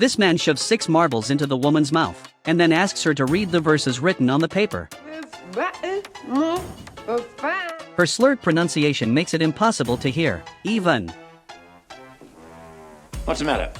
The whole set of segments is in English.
This man shoves 6 marbles into the woman's mouth, and then asks her to read the verses written on the paper. Her slurred pronunciation makes it impossible to hear, even. What's the matter?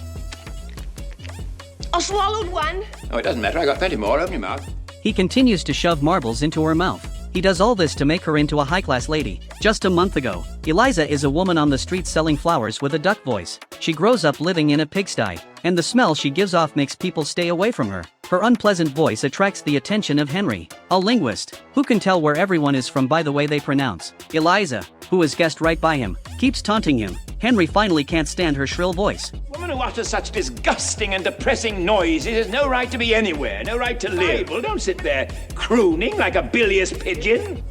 I swallowed one. Oh, it doesn't matter. I got plenty more. Open your mouth. He continues to shove marbles into her mouth. He does all this to make her into a high-class lady. Just a month ago, Eliza is a woman on the street selling flowers with a duck voice. She grows up living in a pigsty, and the smell she gives off makes people stay away from her. Her unpleasant voice attracts the attention of Henry, a linguist, who can tell where everyone is from by the way they pronounce. Eliza, who is guessed right by him, keeps taunting him. Henry finally can't stand her shrill voice. A woman who utters such disgusting and depressing noises has no right to be anywhere, no right to live. Well, don't sit there crooning like a bilious pigeon.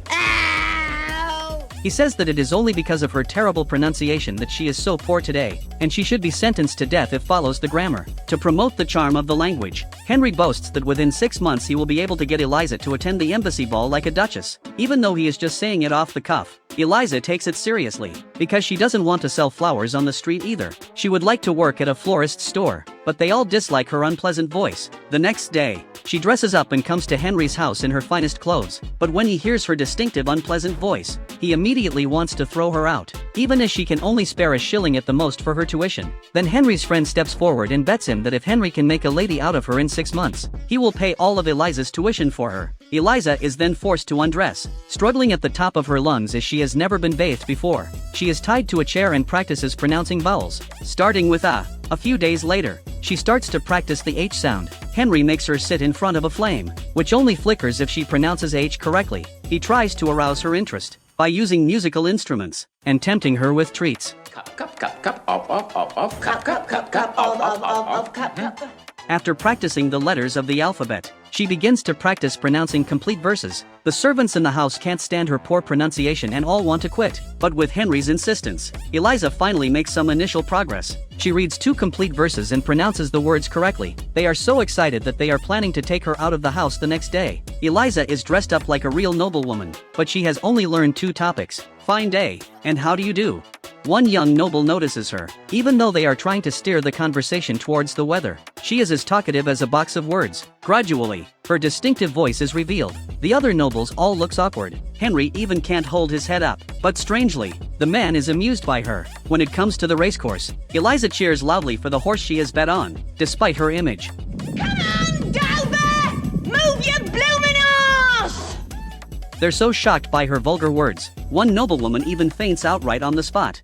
He says that it is only because of her terrible pronunciation that she is so poor today, and she should be sentenced to death if follows the grammar. To promote the charm of the language, Henry boasts that within 6 months he will be able to get Eliza to attend the embassy ball like a duchess. Even though he is just saying it off the cuff, Eliza takes it seriously, because she doesn't want to sell flowers on the street either. She would like to work at a florist's store, but they all dislike her unpleasant voice. The next day, she dresses up and comes to Henry's house in her finest clothes, but when he hears her distinctive unpleasant voice, he immediately wants to throw her out, even as she can only spare a shilling at the most for her tuition. Then Henry's friend steps forward and bets him that if Henry can make a lady out of her in 6 months, he will pay all of Eliza's tuition for her. Eliza is then forced to undress, struggling at the top of her lungs as she has never been bathed before. She is tied to a chair and practices pronouncing vowels, starting with a. A few days later, she starts to practice the H sound. Henry makes her sit in front of a flame, which only flickers if she pronounces H correctly. He tries to arouse her interest by using musical instruments and tempting her with treats. Cup, cup, cup, cup, up, up, up, up, cup, cup, cup, cup, up, up, up, up. After practicing the letters of the alphabet, she begins to practice pronouncing complete verses. The servants in the house can't stand her poor pronunciation and all want to quit. But with Henry's insistence, Eliza finally makes some initial progress. She reads 2 complete verses and pronounces the words correctly. They are so excited that they are planning to take her out of the house the next day. Eliza is dressed up like a real noblewoman, but she has only learned 2 topics: fine day, and how do you do. One young noble notices her, even though they are trying to steer the conversation towards the weather. She is as talkative as a box of words. Gradually, her distinctive voice is revealed. The other nobles all looks awkward. Henry even can't hold his head up. But strangely, the man is amused by her. When it comes to the racecourse, Eliza cheers loudly for the horse she has bet on, despite her image. Come on, Dover! Move your bloomin' arse! They're so shocked by her vulgar words, one noblewoman even faints outright on the spot.